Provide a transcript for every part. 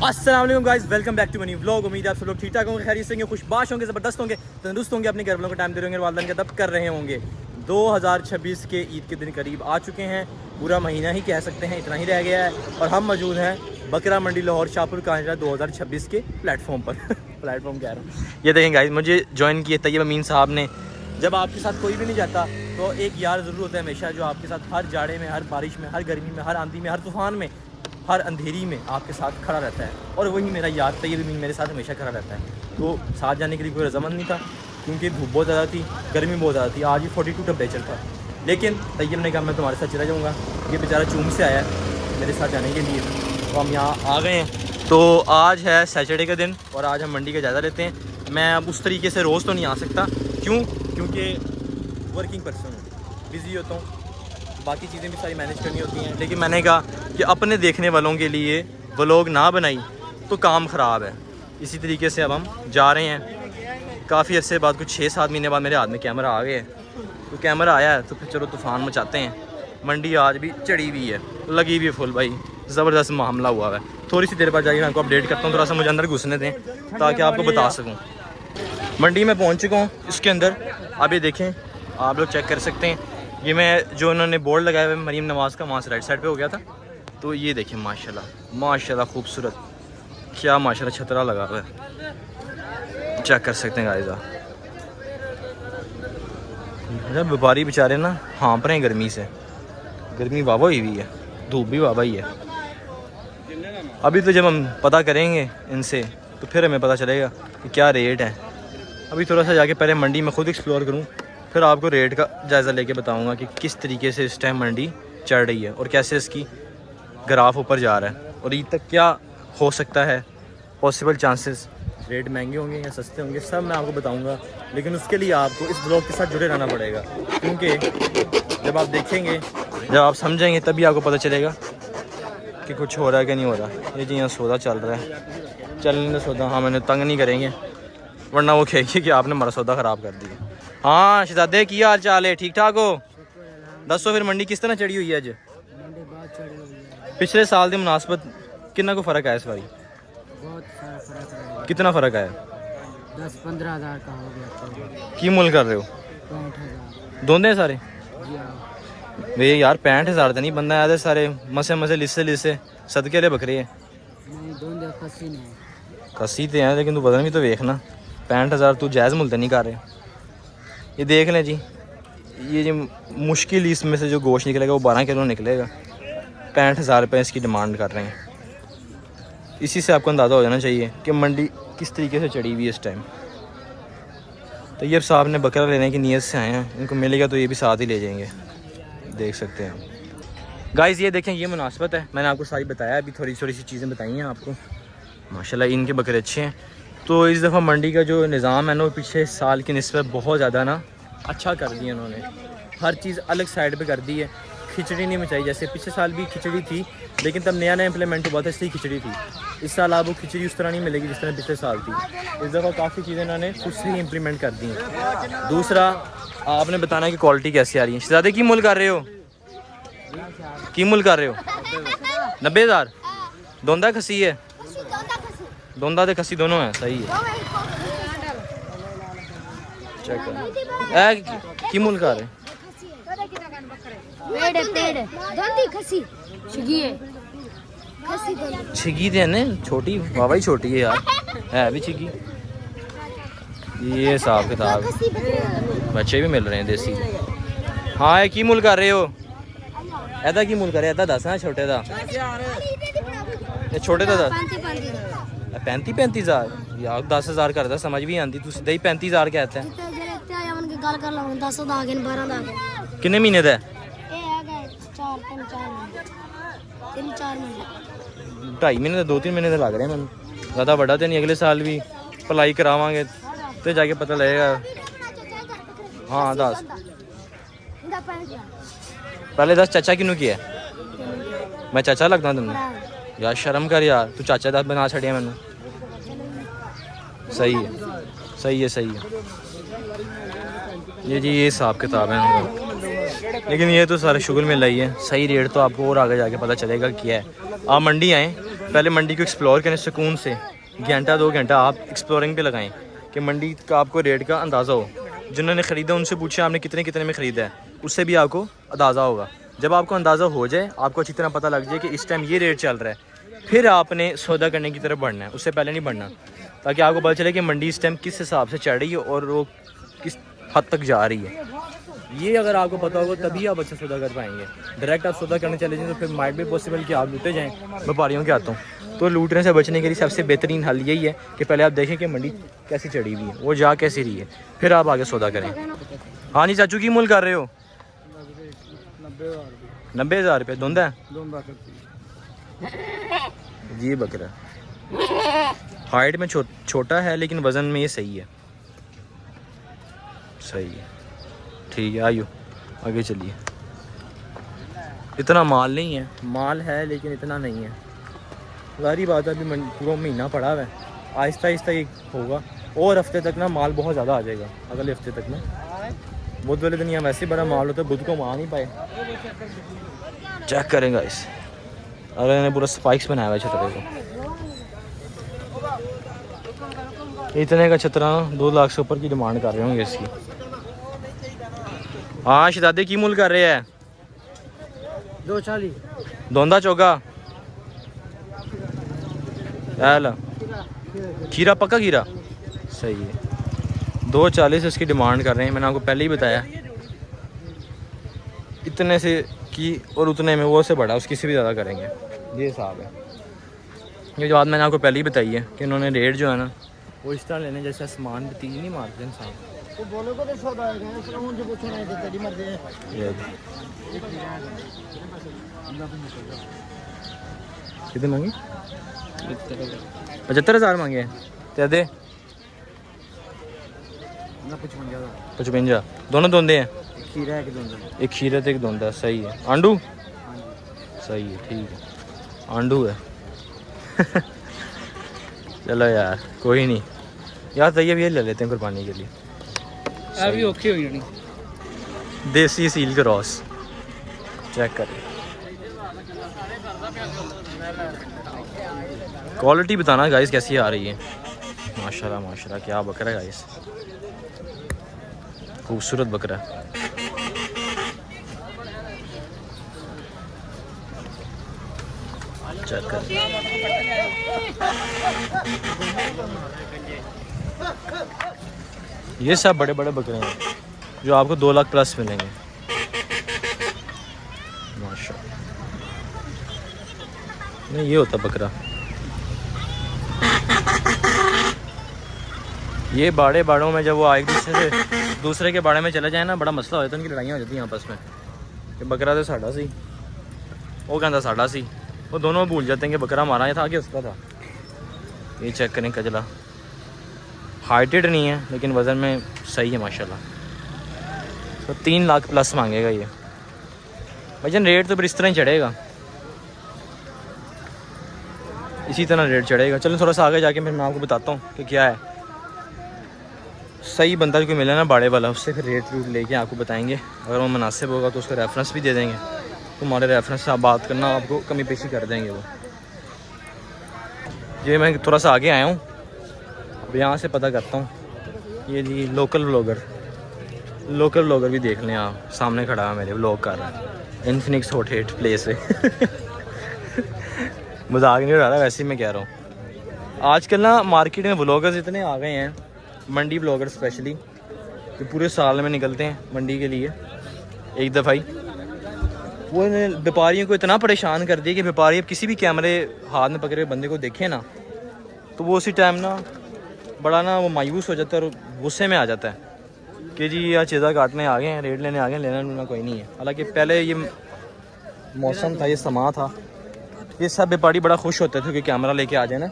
अस्सलाम वालेकुम guys, welcome back to money vlog. उम्मीद है आप सब लोग ठीक ठाक होंगे, खैरियत से होंगे, खुशबाश होंगे, ज़बरदस्त होंगे, तंदुरुस्त होंगे, अपने घर वालों को टाइम दे रहे होंगे, वालदैन का दब कर रहे होंगे। 2026 के ईद के दिन करीब आ चुके हैं, पूरा महीना ही कह सकते हैं, इतना ही रह गया है और हम मौजूद हैं बकरा मंडी लाहौर शाहपुर काहिरा 2026 के प्लेटफॉर्म पर प्लेटफॉर्म कह रहा हूँ। ये देखें गाइस, मुझे ज्वाइन किए तैयब अमीन साहब ने। जब आपके साथ कोई भी नहीं जाता तो एक यार ज़रूर होता है हमेशा, जो आपके साथ हर जाड़े में, हर बारिश में, हर गर्मी में, हर आंधी में, हर तूफ़ान में, हर अंधेरी में आपके साथ खड़ा रहता है। और वही मेरा यार तैयब अमीन मेरे साथ हमेशा खड़ा रहता है। तो साथ जाने के लिए कोई रज़ामंद नहीं था, क्योंकि धूप बहुत ज़्यादा थी, गर्मी बहुत ज़्यादा थी। आज भी 42 टेम्परेचर था, लेकिन तैयब ने कहा मैं तुम्हारे साथ चला जाऊँगा। ये बेचारा चूम से आया है मेरे साथ जाने के लिए, तो हम यहाँ आ गए हैं। तो आज है सैटरडे का दिन और आज हम मंडी का जायज़ा लेते हैं। मैं अब उस तरीके से रोज़ तो नहीं आ सकता, क्योंकि वर्किंग पर्सन हूँ, बिज़ी होता हूँ, बाकी चीज़ें भी सारी मैनेज करनी होती हैं। लेकिन मैंने कहा कि अपने देखने वालों के लिए व्लॉग ना बनाई तो काम ख़राब है। इसी तरीके से अब हम जा रहे हैं। काफ़ी अर्से बाद, कुछ 6-7 महीने बाद मेरे हाथ में कैमरा आ गया है। तो कैमरा आया है तो फिर चलो तूफ़ान मचाते हैं। मंडी आज भी चढ़ी हुई है, लगी हुई है फुल भाई, ज़बरदस्त मामला हुआ है। थोड़ी सी देर बाद जाइए मैं आपको अपडेट करता हूँ, थोड़ा सा मुझे अंदर घुसने दें ताकि आपको बता सकूँ। मंडी में पहुँच चुका हूँ, इसके अंदर आप ये देखें, आप लोग चेक कर सकते हैं। ये मैं जो उन्होंने बोर्ड लगाया हुआ है मरीम नवाज़ का, वहाँ से राइट साइड पे हो गया था। तो ये देखिए माशाल्लाह माशाल्लाह खूबसूरत, क्या माशाल्लाह छतरा लगा हुआ है, चेक कर सकते हैं गाइस। जब व्यापारी बेचारे ना हाँप रहे हैं गर्मी से, गर्मी वावा हुई हुई है, धूप भी वावा ही है। अभी तो जब हम पता करेंगे इनसे तो फिर हमें पता चलेगा कि क्या रेट है। अभी थोड़ा सा जाके पहले मंडी में ख़ुद एक्सप्लोर करूँ, फिर आपको रेट का जायज़ा लेके बताऊंगा कि किस तरीके से इस टाइम मंडी चढ़ रही है और कैसे इसकी ग्राफ ऊपर जा रहा है और ईद तक क्या हो सकता है, पॉसिबल चांसेस, रेट महंगे होंगे या सस्ते होंगे, सब मैं आपको बताऊंगा। लेकिन उसके लिए आपको इस ब्लॉग के साथ जुड़े रहना पड़ेगा, क्योंकि जब आप देखेंगे, जब आप समझेंगे, तभी आपको पता चलेगा कि कुछ हो रहा है कि नहीं हो रहा। ये जी यहाँ सौदा चल रहा है, चलने सौदा। हाँ, मैंने तंग नहीं करेंगे वरना वो कहेंगे कि आपने हमारा सौदा ख़राब कर दिया। हाँ शहजादे, की हाल चाल है, ठीक ठाक हो? दसो फिर मंडी किस तरह चढ़ी हुई है अज? पिछले साल के मुनासबत कितना को फ़र्क आया इस बारी? बहुत सारा फर्क है। कितना फ़र्क आया? 10-15 हज़ार का हो गया। की मुल कर रहे हो? 65,000। दोनों सारे जी हाँ। वे यार 65,000 तो नहीं बंदा आया सारे मसे लिस्से सदके वाले बकरे है। नहीं, दोनों खस्सी नहीं। खस्सी तो हैं, लेकिन तू बदन भी तो देखना। 65,000 तू जायज़ मुल तो नहीं कर रहे। ये देख लें जी, ये जो मुश्किल इसमें से जो गोश्त निकलेगा वो 12 किलो निकलेगा। 65,000 रुपये इसकी डिमांड कर रहे हैं। इसी से आपको अंदाज़ा हो जाना चाहिए कि मंडी किस तरीके से चढ़ी हुई है इस टाइम। तो ये साहब ने बकरा लेने की नीयत से आए हैं, इनको मिलेगा तो ये भी साथ ही ले जाएंगे, देख सकते हैं गाइस। ये देखें, ये मुनासबत है, मैंने आपको सारी बताया, अभी थोड़ी थोड़ी सी चीज़ें बताई हैं आपको। माशाल्लाह इनके बकरे अच्छे हैं। तो इस दफ़ा मंडी का जो निज़ाम है ना, वो पिछले साल की निस्बत बहुत ज़्यादा ना अच्छा कर दिया इन्होंने। हर चीज़ अलग साइड पे कर दी है, खिचड़ी नहीं मचाई। जैसे पिछले साल भी खिचड़ी थी, लेकिन तब नया इम्प्लीमेंट हुआ था इसलिए खिचड़ी थी। इस साल आपको खिचड़ी उस तरह नहीं मिलेगी जिस तरह पिछले साल थी। इस दफ़ा काफ़ी चीज़ें इन्होंने खुद से ही इम्प्लीमेंट कर दी हैं। दूसरा, आपने बताना है कि क्वालिटी कैसी आ रही है। ज़्यादा की मुल कर रहे हो? की मुल कर रहे हो? 90,000 दोंदा खसी है? दोंदा तो खसी दोनों है, सही है। चेक कर की मुल कर रहे? छिगी थे ने छोटी, वावा ही छोटी है यार, है भी छिगी। ये हिसाब किताब, बच्चे भी मिल रहे हैं देसी। हाँ, ये की मुल कर रहे हो? ऐदा की मुल करे? ऐदा दस ना छोटे दा, ये छोटे दा 35,000 यार, 10,000 करता समझ भी आती, तू सीधा ही 35,000 कहता है। किन्ने महीने दा? 2.5 महीने, 2-3 महीने लग रहे हैं मैंने, ज़्यादा बड़ा तो नहीं। अगले साल भी भलाई करावांगे तो जाके पता लगेगा। हाँ 10, पहले 10 चाचा किनू किया? मैं चाचा लगता तुमने? यार शर्म कर यार, तू चाचा 10 बना छड़िया मैंने। सही है, सही है, सही है। ये जी ये हिसाब किताब है उनका। लेकिन ये तो सारे शुगर में लाई है। सही रेट तो आपको और आगे जाके पता चलेगा क्या है। आप मंडी आएँ, पहले मंडी को एक्सप्लोर करें सुकून से, घंटा 2 घंटा आप एक्सप्लोरिंग पे लगाएं कि मंडी का आपको रेट का अंदाज़ा हो। जिन्होंने ख़रीदा उनसे पूछें आपने कितने कितने में ख़रीदा है, उससे भी आपको अंदाज़ा होगा। जब आपको अंदाज़ा हो जाए, आपको अच्छी तरह पता लग जाए कि इस टाइम ये रेट चल रहा है, फिर आपने सौदा करने की तरफ बढ़ना है, उससे पहले नहीं बढ़ना, ताकि आपको पता चले कि मंडी इस टाइम किस हिसाब से चढ़ रही है और वो किस हद तक जा रही है। ये अगर आपको पता होगा तभी आप अच्छा सौदा कर पाएंगे। डायरेक्ट आप सौदा करने चले जाएँ तो फिर माइट भी पॉसिबल कि आप लूटे जाएँ। व्यापारियों के हाथों तो लूटने से बचने के लिए सबसे बेहतरीन हल यही है कि पहले आप देखें कि मंडी कैसी चढ़ी हुई है, वो जा कैसी रही है, फिर आप आगे सौदा करें। हाँ जी चाचू, की मूल कर रहे हो? 90,000 रुपये धुंदा है जी। बकरा हाइट में छोटा है लेकिन वज़न में ये सही है, सही है, ठीक है। आइयो आगे चलिए। इतना माल नहीं है, माल है लेकिन इतना नहीं है। सारी बात है, अभी पूरा महीना पड़ा हुआ है, आहिस्ता आहिस्ता ये होगा और हफ्ते तक ना माल बहुत ज़्यादा आ जाएगा। अगले हफ्ते तक ना बुध वाले दिन यहाँ वैसे बड़ा माल होता है, बुध को आ नहीं पाए। चेक करेंगे इस, अगर इन्हें पूरा स्पाइक्स बनाया हुआ है छतरे को। इतने का छतरा 2 लाख से ऊपर की डिमांड कर रहे होंगे इसकी। हाँ शहजादे की मूल कर रहे हैं? 240 धोंदा चौका खीरा, पक्का खीरा, सही है। 240 इसकी डिमांड कर रहे हैं। मैंने आपको पहले ही बताया इतने से की और उतने में वो से बड़ा उसकी से भी ज़्यादा करेंगे, ये हिसाब है। ये जो बात मैंने आपको पहले ही बताई है कि इन्होंने रेट जो है ना वो इस तरह लेने जैसे आसमान पे तीर नहीं मारते इंसान। तो बोलो को तो सौदा है इसलिए मुझे पूछो नहीं देते तेरी मर्जी है। कितने मांगे? 75,000 मांगे हैं। क्या दे? 55। दोनों धोंदे हैं? खीरा है कि दोंदा? एक खीरा तो एक धोंदा, सही है। आंडू सही है, ठीक है, आंडू है। चलो यार कोई नहीं यार, तैयब ये ले लेते हैं कुर्बानी के लिए। अभी ओके हुई नहीं। देसी सील क्रॉस चेक करें, क्वालिटी बताना गाइस कैसी आ रही है। माशाल्लाह माशाल्लाह, क्या बकरा है गाइस, खूबसूरत बकरा। चेक कर, ये सब बड़े बड़े बकरे हैं जो आपको 2 लाख प्लस मिलेंगे माशाल्लाह। नहीं ये होता बकरा, ये बाड़ों में जब वो एक दूसरे के बाड़े में चले जाए ना, बड़ा मसला हो जाता है, उनकी लड़ाइयाँ हो जाती हैं आपस में कि बकरा तो साड़ा सी, वो कहता साड़ा सी, वो दोनों भूल जाते हैं कि बकरा हमारा था कि उसका था। ये चेक करें कजला, हाइटेड नहीं है लेकिन वज़न में सही है माशाल्लाह। तो 3 लाख प्लस मांगेगा ये भाईजान। रेट तो फिर इस तरह ही चढ़ेगा, इसी तरह रेट चढ़ेगा। चलो थोड़ा सा आगे जाके फिर मैं आपको बताता हूँ कि क्या है। सही बंदा जो मिले ना बाड़े वाला, उससे फिर रेट रूट लेके आपको बताएंगे। अगर वो मुनासिब होगा तो उसका रेफरेंस भी दे देंगे, तो हमारे रेफरेंस से आप बात करना, आपको कमी पेशी कर देंगे वो। ये मैं थोड़ा सा आगे आया हूँ, अब यहाँ से पता करता हूँ। ये जी लोकल व्लॉगर भी देख लें आप, सामने खड़ा है मेरे, व्लॉग कर रहा है इन्फिनिक्स हॉट हेट प्लेस से। मजाक नहीं उड़ा रहा, वैसे ही मैं कह रहा हूँ। आजकल ना मार्केट में व्लॉगर्स इतने आ गए हैं, मंडी व्लॉगर स्पेशली, जो पूरे साल में निकलते हैं मंडी के लिए एक दफ़ा ही। वो व्यापारियों को इतना परेशान कर दिया कि व्यापारी अब किसी भी कैमरे हाथ में पकड़े बंदे को देखे ना, तो वो उसी टाइम ना बड़ा ना वो मायूस हो जाता है और गुस्से में आ जाता है कि जी यार चीज़ा काटने आ गए हैं, रेट लेने आ गए हैं, लेना लूना कोई नहीं है। हालांकि पहले ये मौसम था, ये समा था, ये सब व्यापारी बड़ा खुश होते थे कि कैमरा लेके आ जाए ना।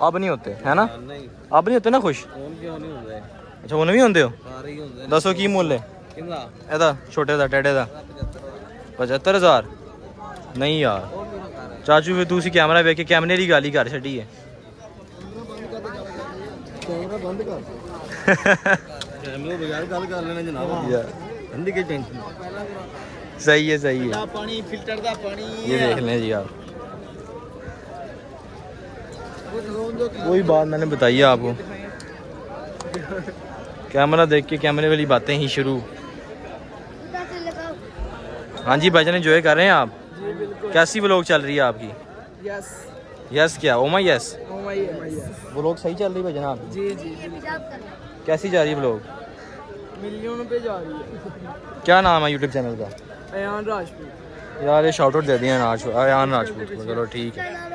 अब नहीं होते है ना, अब नहीं होते ना खुश। अच्छा वो नहीं होंगे हो, दसो की मुल है ਇਹਦਾ छोटे ਦਾ टेढ़े ਦਾ 75,000। नहीं यार चाचू फिर तुसी कैमरा वेख के कैमरे की गाली कर छड़ी है। सही है, सही है। पानी फिल्टर दा पानी ये देख लें जी आप, वही बात मैंने बताई है आपको, कैमरा देख के कैमरे वाली बातें ही शुरू। हाँ जी भाईजान, एंजॉय कर रहे हैं आप? कैसी व्लॉग चल रही है आपकी? यस यस क्या? Oh my yes, yes vlog सही चल रही है भाईजान आप? जी जी कैसी जा रही है व्लॉग? मिलियनों पे जा रही है। क्या नाम है यूट्यूब चैनल का? अयान राजपूत। यार ये शाउट आउट दे दिया अयान राजपूत को। चलो ठीक है,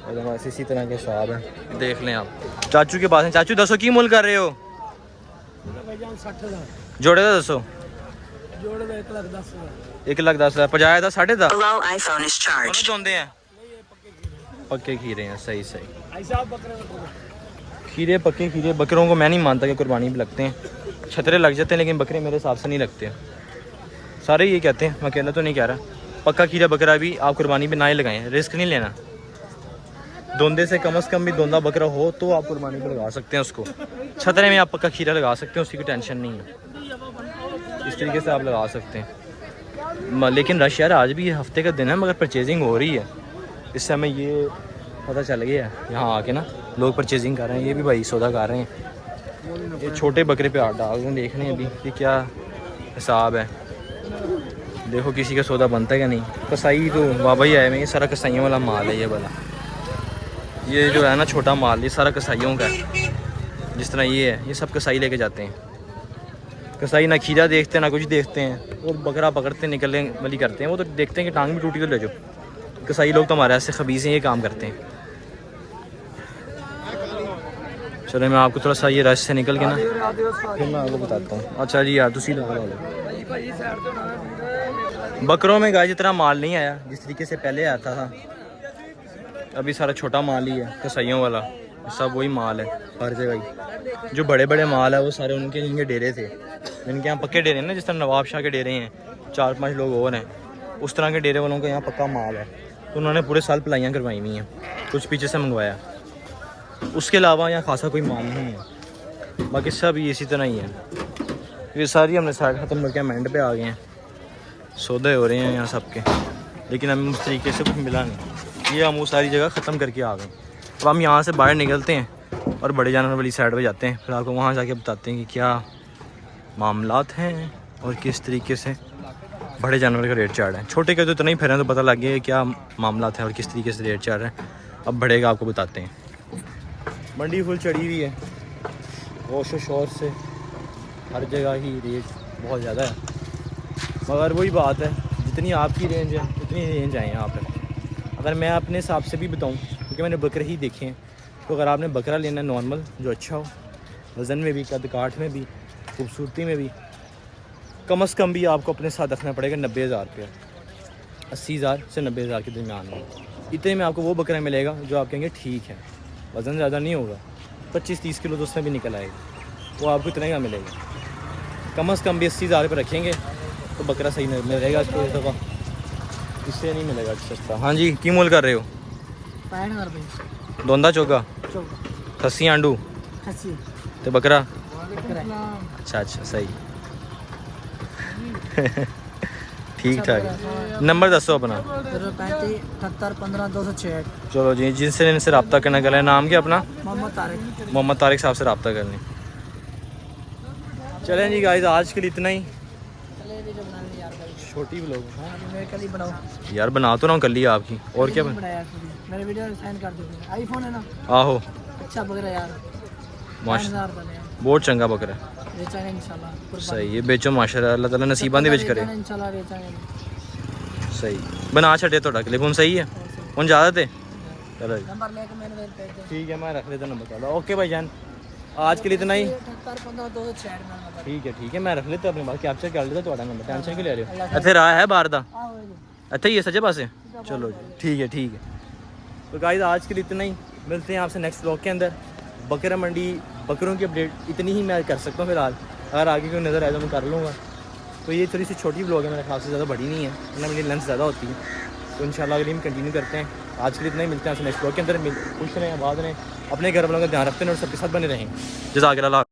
बस इसी तरह के हिसाब है, देख लें आप। चाचू के पास हैं। चाचू दसो की मुल कर रहे हो? भाईजान 60,000 जोड़े का दसो। जोड़ दे 1,10,000। 1,10,000 पजाया था 10.5। Below iPhone is charged. चौंदे हैं पक्के खीरे हैं। सही सही ऐसा बकरे खीरे, पक्के खीरे। बकरों को मैं नहीं मानता कि कुर्बानी भी लगते हैं, छतरे लग जाते हैं, लेकिन बकरे मेरे हिसाब से नहीं लगते। सारे ये कहते हैं, मैं अकेला तो नहीं कह रहा। पक्का खीरा बकरा भी आप कुर्बानी पे ना ही लगाएं, रिस्क नहीं लेना। दोंदे से कम भी दोंदा बकरा हो तो आप कुर्बानी पे लगा सकते हैं उसको। छतरे में आप पक्का खीरा लगा सकते हैं, उसकी कोई टेंशन नहीं है। इस तरीके से आप लगा सकते हैं। लेकिन रश यार आज भी ये हफ्ते का दिन है, मगर परचेजिंग हो रही है। इस समय ये पता चल गया है यहाँ आके ना, लोग परचेजिंग कर रहे हैं। ये भी भाई सौदा कर रहे हैं। ये छोटे बकरे पे हाथ डाल रहे हैं, देख रहे हैं अभी कि क्या हिसाब है। देखो किसी का सौदा बनता है क्या नहीं। कसाई तो बाबा ही आए हैं, ये सारा कसाइयों वाला माल है। ये वाला ये जो है ना छोटा माल, ये सारा कसाइयों का है। जिस तरह ये है, ये सब कसाई लेके जाते हैं। कसाई ना खीरा देखते हैं ना कुछ देखते हैं, वो बकरा पकड़ते निकलने वाली करते हैं। वो तो देखते हैं कि टांग भी टूटी तो ले जाओ। कसाई लोग तो हमारे ऐसे खबीस हैं, ये काम करते हैं। चलो मैं आपको थोड़ा सा ये रश से निकल के ना फिर मैं आपको बताता हूँ। अच्छा जी यार तुसी लगा लो। बकरों में गाय जितना माल नहीं आया जिस तरीके से पहले आता था। अभी सारा छोटा माल ही है, कसाइयों वाला सब वही माल है हर जगह ही। जो बड़े बड़े माल है वो सारे उनके जिनके डेरे थे, इनके यहाँ पक्के डेरे हैं ना, जिस तरह नवाब शाह के डेरे हैं, 4-5 लोग और हैं, उस तरह के डेरे वालों का यहाँ पक्का माल है। तो उन्होंने पूरे साल पलाइयाँ करवाई हुई हैं, कुछ पीछे से मंगवाया। उसके अलावा यहाँ खासा कोई माल नहीं है। बाकी सब ये इसी तरह ही है। ये सारी हमने साइड ख़त्म करके एंड पे आ गए हैं। सौदे हो रहे हैं यहाँ सबके, लेकिन हमें उस तरीके से कुछ मिला नहीं। ये हम वो सारी जगह ख़त्म करके आ गए। अब हम यहाँ से बाहर निकलते हैं और बड़े जानवर वाली साइड पे जाते हैं। फिर आपको वहाँ जाके बताते हैं कि क्या मामलात हैं और किस तरीके से बड़े जानवर का रेट चढ़ रहा है। छोटे के तो इतना ही फिर हैं तो पता लग गया क्या मामलात हैं और किस तरीके से रेट चढ़ रहे हैं। अब बड़े का आपको बताते हैं। मंडी फुल चढ़ी हुई है, रोशो शोर से हर जगह ही रेट बहुत ज़्यादा है। मगर वही बात है, जितनी आपकी रेंज है उतनी रेंज आए यहाँ पर। अगर मैं अपने हिसाब से भी बताऊँ, क्योंकि मैंने बकरे ही देखे हैं, तो अगर आपने बकरा लेना है नॉर्मल जो अच्छा हो, वज़न में भी, कद काठ में भी, खूबसूरती में भी, कम से कम भी आपको अपने साथ रखना पड़ेगा 90,000 रुपया। 80,000 से 90,000 के दरमियान में। इतने में आपको वो बकरा मिलेगा जो आप कहेंगे ठीक है, वज़न ज़्यादा नहीं होगा, 25-30 किलो तो उसमें भी निकल आएगा, वो आपको इतने का मिलेगा। कम से कम भी 80,000 रुपये रखेंगे तो बकरा सही मिलेगा इसको। इस दफ़ा इससे नहीं मिलेगा सस्ता। हाँ जी, की मोल कर रहे हो? 65,000 रुपये। दोंदा चोगा, खस्सी आंडू तो बकरा। अच्छा अच्छा सही ठीक ठाक। नंबर दसो अपना। 35-78-15-266। चलो जी, जिनसे इनसे रब्ता करना कर नाम क्या अपना? मोहम्मद तारिक। मोहम्मद तारिक साहब से रब्ता कर लें। चलें जी गाइस, आज के लिए इतना ही। छोटी व्लॉग यार बना तो रहा हूँ कल ही आपकी, और क्या मेरे वीडियो सेंड कर दो। आईफोन है ना? आहो अच्छा बकरा यार, माशा बहुत चंगा बकरा बेचांगे इंशाल्लाह। सही है, बेचो माशाल्लाह, अल्लाह ताला नसीबां दे विच करे। इंशाल्लाह बेचांगे। सही बना छड़े तो क्लिप हूँ सही है, हूँ ज़्यादा थे। चलो जी नंबर लेके मैंने भेज दे। ठीक है, मैं रख लेता नंबर। चलो ओके भाईजान, आज के लिए इतना ही। 78-15-266 में नंबर। ठीक है मैं रख लेता अपने पास, कैप्चर कर लेता थोड़ा नंबर, टेंशन क्यों ले रहे हो? इतने राह है बाहर दा, इतना ही है सज्जे पासे। चलो जी ठीक है। तो गाइस आज के लिए इतना ही, मिलते हैं आपसे नेक्स्ट व्लॉग के अंदर। बकरा मंडी बकरों की अपडेट इतनी ही मैं कर सकता हूँ फिलहाल, अगर आगे कोई नज़र आए तो मैं कर लूँगा। तो ये थोड़ी सी छोटी व्लॉग है मेरे ख्याल से, ज़्यादा बड़ी नहीं है, वरना मेरी लेंथ ज़्यादा होती है। तो इंशाल्लाह अगली हम कंटिन्यू करते हैं। आज के लिए इतना ही, मिलते हैं आपसे नेक्स्ट व्लॉग के अंदर। खुश रहें, आबाद रहें, अपने घर वालों का ध्यान रखते हैं और सबके साथ बने रहें। जज़ाकल्लाह।